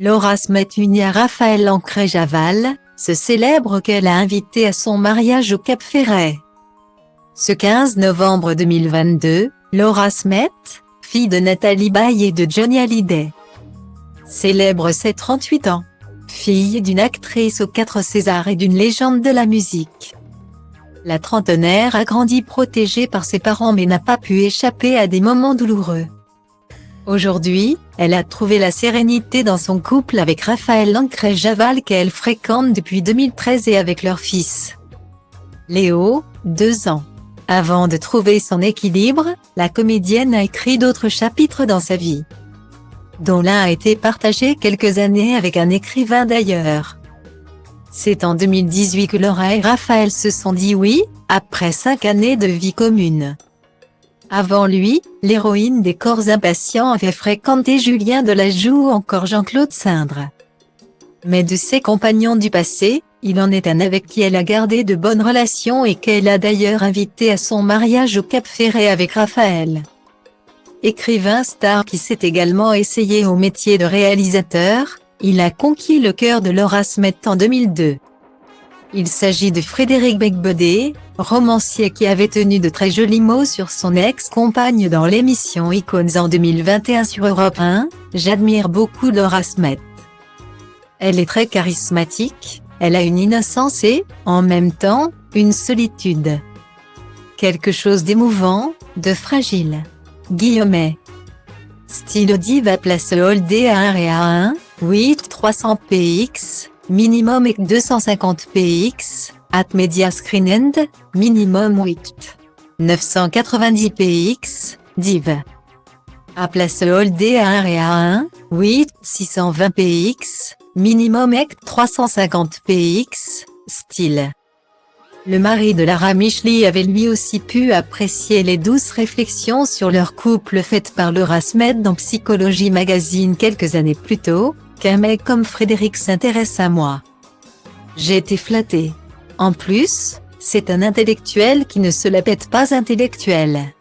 Laura Smet unie à Raphaël Ancret-Javal, ce célèbre qu'elle a invité à son mariage au Cap Ferret. Ce 15 novembre 2022, Laura Smet, fille de Nathalie Baye et de Johnny Hallyday, célèbre ses 38 ans. Fille d'une actrice aux 4 Césars et d'une légende de la musique, la trentenaire a grandi protégée par ses parents mais n'a pas pu échapper à des moments douloureux. Aujourd'hui, elle a trouvé la sérénité dans son couple avec Raphaël Ancret-Javal qu'elle fréquente depuis 2013 et avec leur fils Léo, 2 ans. Avant de trouver son équilibre, la comédienne a écrit d'autres chapitres dans sa vie, dont l'un a été partagé quelques années avec un écrivain d'ailleurs. C'est en 2018 que Laura et Raphaël se sont dit oui, après 5 années de vie commune. Avant lui, l'héroïne des Corps impatients avait fréquenté Julien Delajoux ou encore Jean-Claude Sindre. Mais de ses compagnons du passé, il en est un avec qui elle a gardé de bonnes relations et qu'elle a d'ailleurs invité à son mariage au Cap Ferret avec Raphaël. Écrivain star qui s'est également essayé au métier de réalisateur, il a conquis le cœur de Laura Smet en 2002. Il s'agit de Frédéric Becbaudet, romancier qui avait tenu de très jolis mots sur son ex-compagne dans l'émission Icônes en 2021 sur Europe 1. J'admire beaucoup Laura Smet. Elle est très charismatique, elle a une innocence et, en même temps, une solitude. Quelque chose d'émouvant, de fragile. Guillemet. Style Diva place Holdé à 1 et à 1, 8 300 px, minimum et 250 px, at media screen end, minimum 8 990 px, div. À place Holdé à 1 et à 1, 8 620 px, minimum et 350 px, style. Le mari de Lara Micheli avait lui aussi pu apprécier les douces réflexions sur leur couple faites par Laura Smet dans Psychologie Magazine quelques années plus tôt, qu'un mec comme Frédéric s'intéresse à moi. J'ai été flattée. En plus, c'est un intellectuel qui ne se la pète pas intellectuel.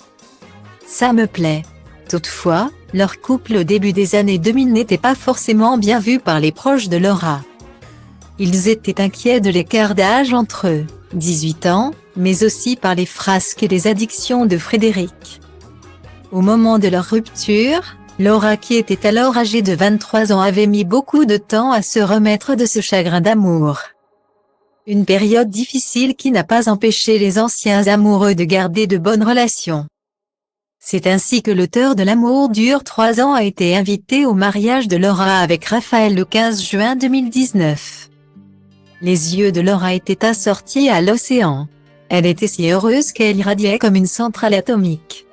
Ça me plaît. Toutefois, leur couple au début des années 2000 n'était pas forcément bien vu par les proches de Laura. Ils étaient inquiets de l'écart d'âge entre eux. 18 ans, mais aussi par les frasques et les addictions de Frédéric. Au moment de leur rupture, Laura qui était alors âgée de 23 ans avait mis beaucoup de temps à se remettre de ce chagrin d'amour. Une période difficile qui n'a pas empêché les anciens amoureux de garder de bonnes relations. C'est ainsi que l'auteur de L'amour dure 3 ans a été invité au mariage de Laura avec Raphaël le 15 juin 2019. Les yeux de Laura étaient assortis à l'océan. Elle était si heureuse qu'elle irradiait comme une centrale atomique.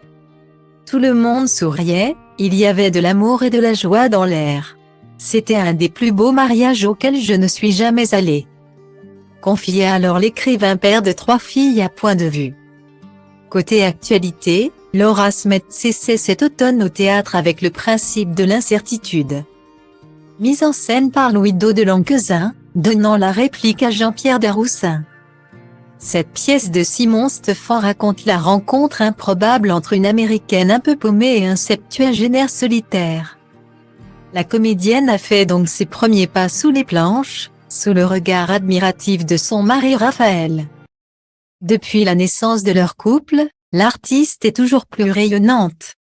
Tout le monde souriait, il y avait de l'amour et de la joie dans l'air. C'était un des plus beaux mariages auxquels je ne suis jamais allée. Confiait alors l'écrivain père de 3 filles à Point de Vue. Côté actualité, Laura Smet cessait cet automne au théâtre avec Le principe de l'incertitude. Mise en scène par Louis-Do de Lanquezin, donnant la réplique à Jean-Pierre Daroussin. Cette pièce de Simon Stephan raconte la rencontre improbable entre une Américaine un peu paumée et un septuagénaire solitaire. La comédienne a fait donc ses premiers pas sous les planches, sous le regard admiratif de son mari Raphaël. Depuis la naissance de leur couple, l'artiste est toujours plus rayonnante.